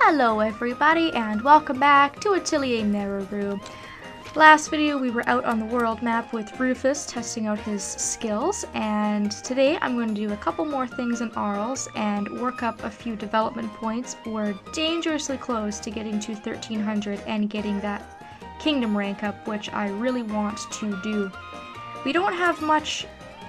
Hello everybody and welcome back to Atelier Meruru. Last video we were out on the world map with Rufus testing out his skills, and today I'm going to do a couple more things in Arles and work up a few development points. We're dangerously close to getting to 1300 and getting that kingdom rank up, which I really want to do. We don't have much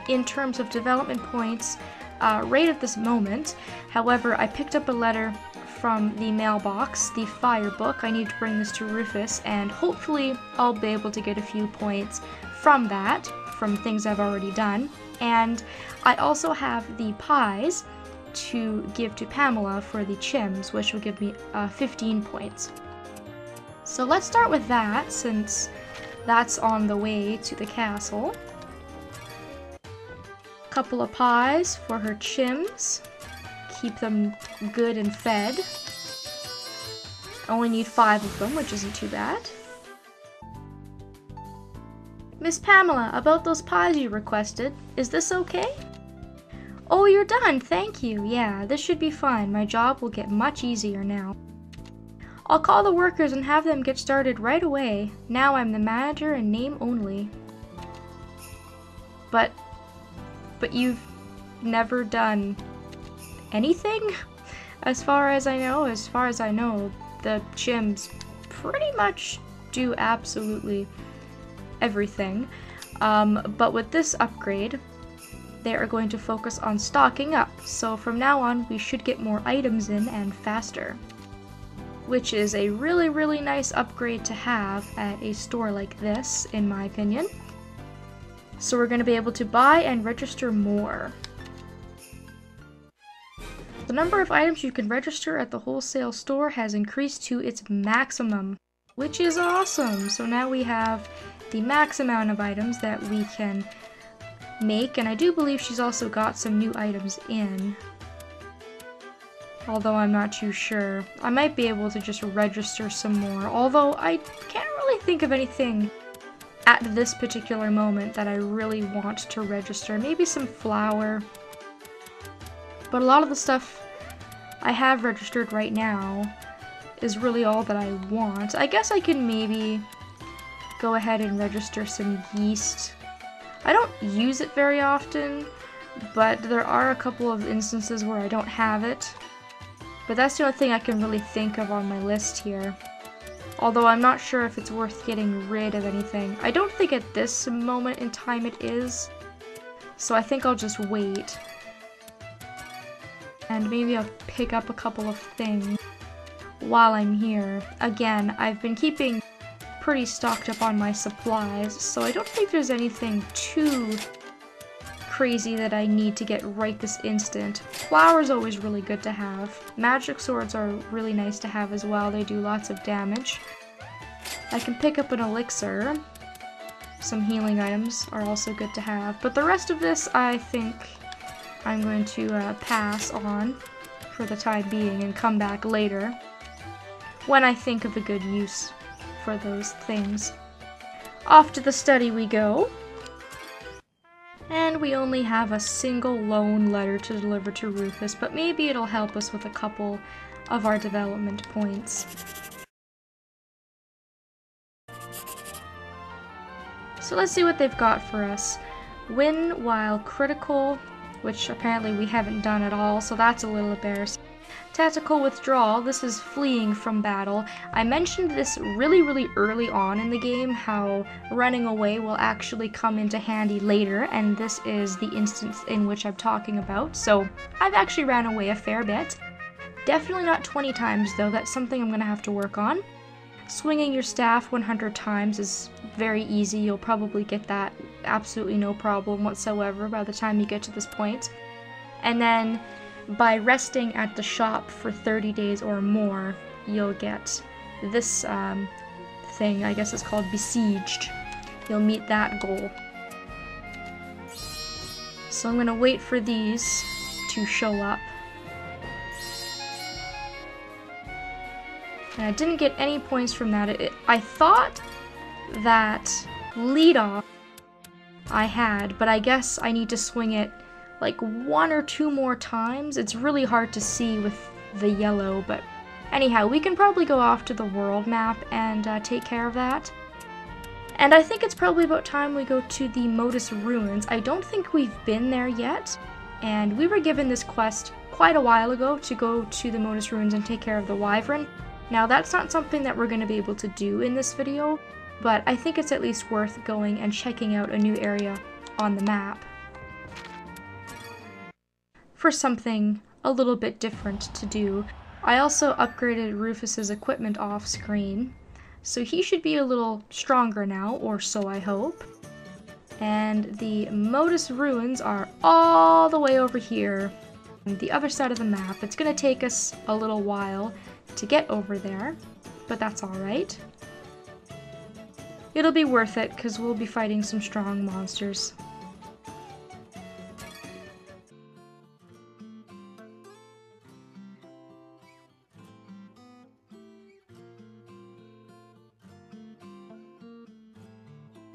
in terms of development points right at this moment. However, I picked up a letter from the mailbox, the fire book. I need to bring this to Rufus, and hopefully I'll be able to get a few points from that, from things I've already done. And I also have the pies to give to Pamela for the chims, which will give me 15 points. So let's start with that, since that's on the way to the castle. Couple of pies for her chims. Keep them good and fed. I only need 5 of them, which isn't too bad. Miss Pamela, about those pies you requested, is this okay? Oh, you're done, thank you. Yeah, this should be fine. My job will get much easier now. I'll call the workers and have them get started right away. Now I'm the manager in name only. But you've never done anything? As far as I know, the chims pretty much do absolutely everything. But with this upgrade, they are going to focus on stocking up. So from now on, we should get more items in and faster, which is a really, really nice upgrade to have at a store like this, in my opinion. So we're going to be able to buy and register more. The number of items you can register at the wholesale store has increased to its maximum, which is awesome. So now we have the max amount of items that we can make, and I do believe she's also got some new items in. Although I'm not too sure. I might be able to just register some more, although I can't really think of anything at this particular moment that I really want to register. Maybe some flour. But a lot of the stuff I have registered right now is really all that I want. I guess I can maybe go ahead and register some yeast. I don't use it very often, but there are a couple of instances where I don't have it. But that's the only thing I can really think of on my list here. Although I'm not sure if it's worth getting rid of anything. I don't think at this moment in time it is. So I think I'll just wait. And maybe I'll pick up a couple of things while I'm here. Again, I've been keeping pretty stocked up on my supplies, so I don't think there's anything too crazy that I need to get right this instant. Flour is always really good to have. Magic swords are really nice to have as well. They do lots of damage. I can pick up an elixir. Some healing items are also good to have. But the rest of this, I think I'm going to pass on for the time being and come back later when I think of a good use for those things. Off to the study we go. And we only have a single lone letter to deliver to Rufus, but maybe it'll help us with a couple of our development points. So let's see what they've got for us. Win while critical, which apparently we haven't done at all, so that's a little embarrassing. Tactical withdrawal, this is fleeing from battle. I mentioned this really early on in the game, how running away will actually come into handy later, and this is the instance in which I'm talking about. So I've actually ran away a fair bit. Definitely not 20 times though, that's something I'm going to have to work on. Swinging your staff 100 times is very easy. You'll probably get that absolutely no problem whatsoever by the time you get to this point. And then by resting at the shop for 30 days or more, you'll get this thing. I guess it's called Besieged. You'll meet that goal. So I'm going to wait for these to show up. And I didn't get any points from that. I thought that lead off I had, but I guess I need to swing it like 1 or 2 more times. It's really hard to see with the yellow, but Anyhow, we can probably go off to the world map and take care of that. And I think it's probably about time we go to the Modus Ruins. I don't think we've been there yet, and we were given this quest quite a while ago to go to the Modus Ruins and take care of the Wyvern. Now that's not something that we're going to be able to do in this video, but I think it's at least worth going and checking out a new area on the map for something a little bit different to do. I also upgraded Rufus's equipment off screen, so he should be a little stronger now, or so I hope. And the Modus Ruins are all the way over here on the other side of the map. It's going to take us a little while to get over there, but that's alright. It'll be worth it because we'll be fighting some strong monsters.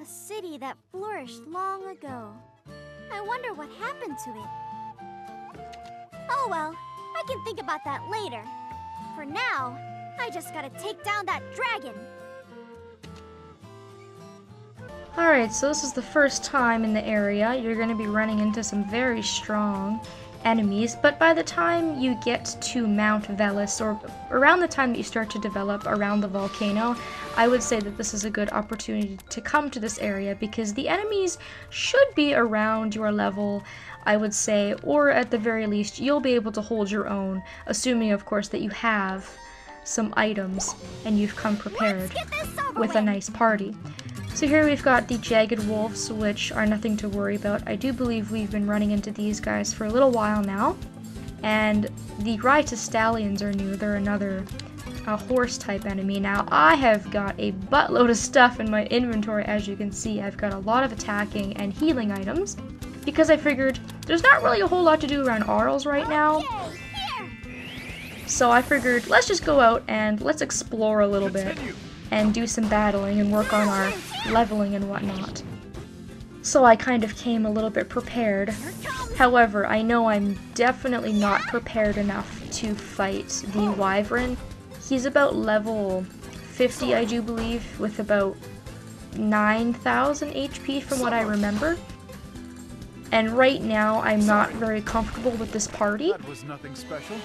A city that flourished long ago. I wonder what happened to it. Oh well, I can think about that later. For now, I just gotta take down that dragon. Alright, so this is the first time in the area. You're going to be running into some very strong enemies, but by the time you get to Mount Velis, or around the time that you start to develop around the volcano, I would say that this is a good opportunity to come to this area because the enemies should be around your level, I would say, or at the very least you'll be able to hold your own, assuming of course that you have some items and you've come prepared with a nice party. So here we've got the Jagged Wolves, which are nothing to worry about. I do believe we've been running into these guys for a little while now. And the Riotous Stallions are new. They're another horse-type enemy. Now, I have got a buttload of stuff in my inventory, as you can see. I've got a lot of attacking and healing items, because I figured there's not really a whole lot to do around Arles right now. So I figured, let's just go out and let's explore a little bit and do some battling and work on our leveling and whatnot. So I kind of came a little bit prepared. However, I know I'm definitely not prepared enough to fight the Wyvern. He's about level 50, I do believe, with about 9,000 HP from what I remember. And right now, I'm not very comfortable with this party. That was nothing special.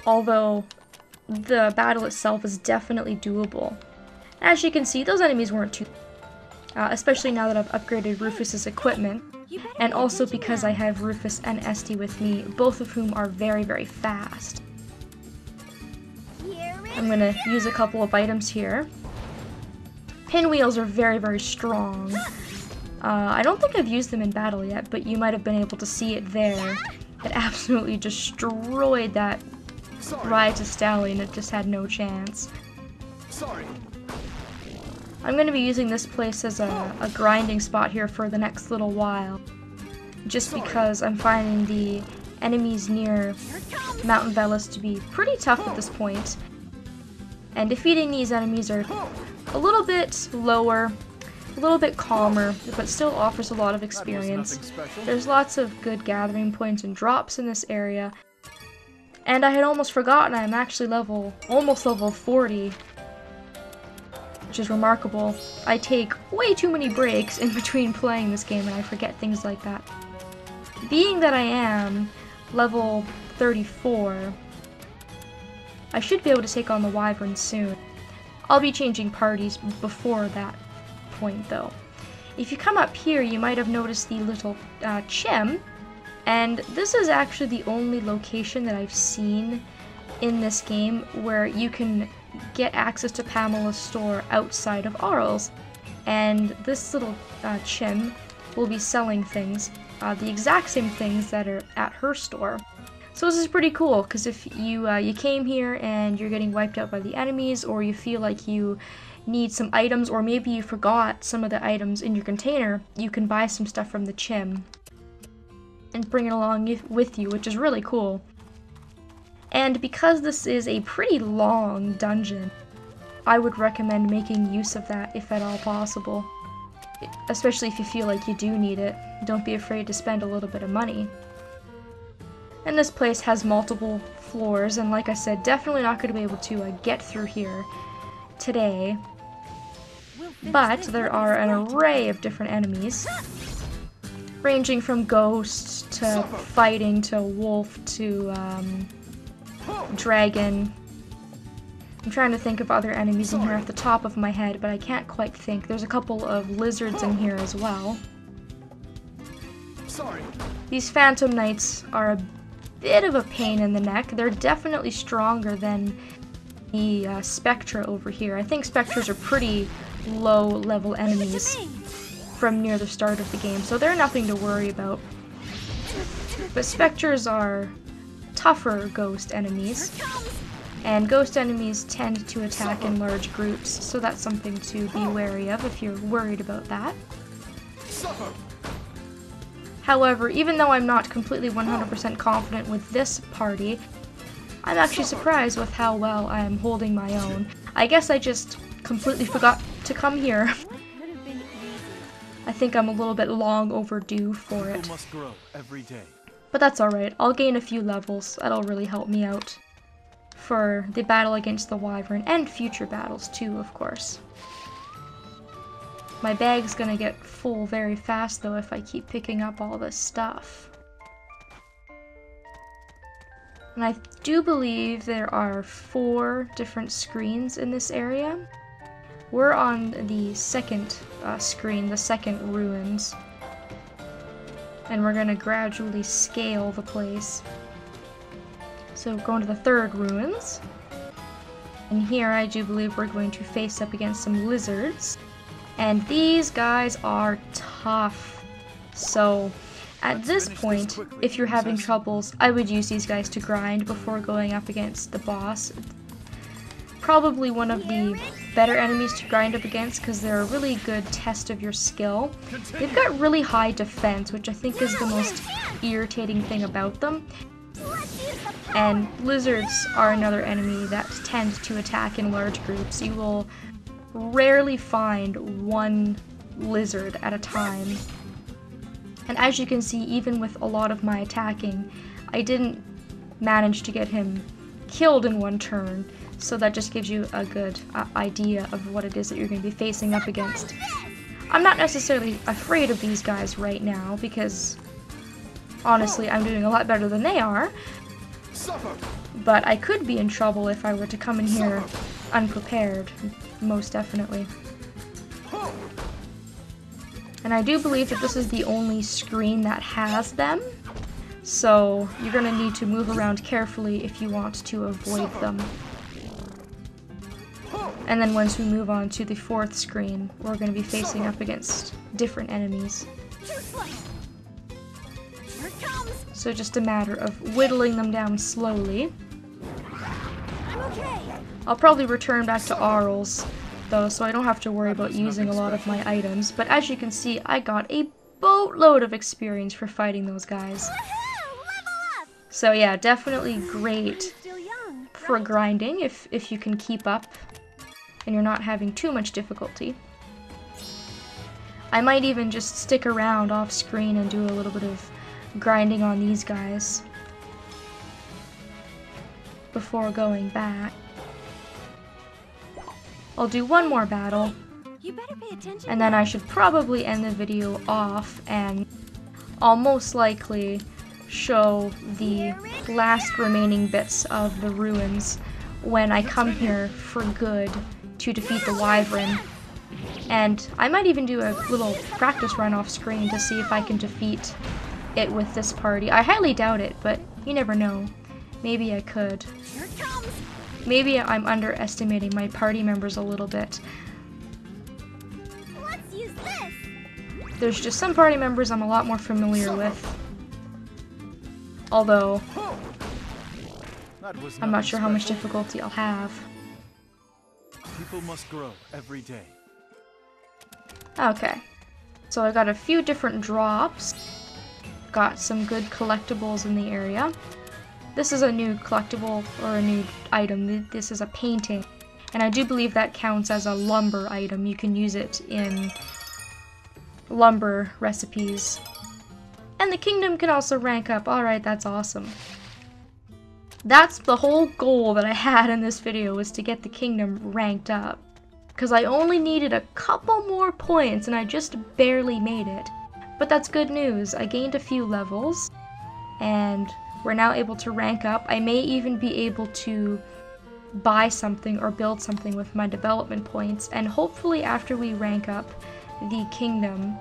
Although the battle itself is definitely doable. As you can see, those enemies weren't too especially now that I've upgraded Rufus's equipment, and also because I have Rufus and Esty with me, both of whom are very, very fast. I'm gonna use a couple of items here. Pinwheels are very, very strong. I don't think I've used them in battle yet, but you might have been able to see it there. It absolutely destroyed that Riotous Stallion. It just had no chance. Sorry. I'm going to be using this place as a grinding spot here for the next little while, just because I'm finding the enemies near Mountain Velis to be pretty tough at this point, and defeating these enemies are a little bit lower, a little bit calmer, but still offers a lot of experience. There's lots of good gathering points and drops in this area. And I had almost forgotten I'm actually almost level 40, which is remarkable. I take way too many breaks in between playing this game and I forget things like that. Being that I am level 34, I should be able to take on the Wyvern soon. I'll be changing parties before that point though. If you come up here, you might have noticed the little chim. And this is actually the only location that I've seen in this game where you can get access to Pamela Store outside of Arles. And this little chim will be selling things, the exact same things that are at her store. So this is pretty cool, because if you came here and you're getting wiped out by the enemies, or you feel like you need some items, or maybe you forgot some of the items in your container, you can buy some stuff from the chim and bring it along with you, which is really cool. And because this is a pretty long dungeon, I would recommend making use of that if at all possible. Especially if you feel like you do need it. Don't be afraid to spend a little bit of money. And this place has multiple floors, and like I said, definitely not going to be able to get through here today. But there are an array of different enemies, ranging from ghosts to fighting to wolf to dragon. I'm trying to think of other enemies in here off the top of my head, but I can't quite think. There's a couple of lizards in here as well. These Phantom Knights are a bit of a pain in the neck. They're definitely stronger than the Spectra over here. I think Spectras are pretty low-level enemies from near the start of the game, so they're nothing to worry about. But Spectras are tougher ghost enemies, and ghost enemies tend to attack in large groups, so that's something to be wary of if you're worried about that. However, even though I'm not completely 100% confident with this party, I'm actually surprised with how well I am holding my own. I guess I just completely forgot to come here. I think I'm a little bit long overdue for it. But that's alright, I'll gain a few levels. That'll really help me out for the battle against the Wyvern, and future battles too, of course. My bag's gonna get full very fast though if I keep picking up all this stuff. And I do believe there are 4 different screens in this area. We're on the second screen, the second ruins. And we're gonna gradually scale the place. So we're going to the third ruins. And here I do believe we're going to face up against some lizards. And these guys are tough. So at this point, if you're having troubles, I would use these guys to grind before going up against the boss. Probably one of the better enemies to grind up against because they're a really good test of your skill. They've got really high defense, which I think is the most irritating thing about them. And lizards are another enemy that tend to attack in large groups. You will rarely find one lizard at a time. And as you can see, even with a lot of my attacking, I didn't manage to get him killed in one turn. So that just gives you a good idea of what it is that you're going to be facing up against. I'm not necessarily afraid of these guys right now because honestly I'm doing a lot better than they are. But I could be in trouble if I were to come in here unprepared, most definitely. And I do believe that this is the only screen that has them, so you're going to need to move around carefully if you want to avoid them. And then once we move on to the 4th screen, we're going to be facing up against different enemies. So just a matter of whittling them down slowly. I'll probably return back to Arles, though, so I don't have to worry about using a lot of my items. But as you can see, I got a boatload of experience for fighting those guys. So yeah, definitely great for grinding if you can keep up and you're not having too much difficulty. I might even just stick around off screen and do a little bit of grinding on these guys before going back. I'll do one more battle, and then I should probably end the video off, and I'll most likely show the last remaining bits of the ruins when I come here for good to defeat the Wyvern. And I might even do a little practice run off screen to see if I can defeat it with this party. I highly doubt it, but you never know. Maybe I could. Maybe I'm underestimating my party members a little bit. Let's use this. There's just some party members I'm a lot more familiar with. Although, I'm not sure how much difficulty I'll have. People must grow every day. Okay. So I got a few different drops. Got some good collectibles in the area. This is a new collectible, or a new item. This is a painting. And I do believe that counts as a lumber item. You can use it in lumber recipes. And the kingdom can also rank up. Alright, that's awesome. That's the whole goal that I had in this video, was to get the kingdom ranked up. Because I only needed a couple more points and I just barely made it. But that's good news. I gained a few levels and we're now able to rank up. I may even be able to buy something or build something with my development points, and hopefully after we rank up the kingdom,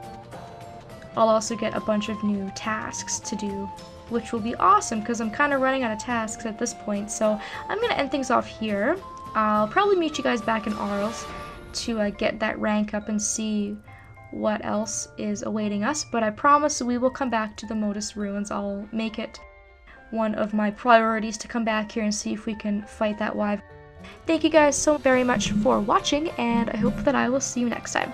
I'll also get a bunch of new tasks to do, which will be awesome because I'm kind of running out of tasks at this point. So I'm going to end things off here. I'll probably meet you guys back in Arles to get that rank up and see what else is awaiting us, but I promise we will come back to the Modus Ruins. I'll make it one of my priorities to come back here and see if we can fight that wyvern. Thank you guys so very much for watching, and I hope that I will see you next time.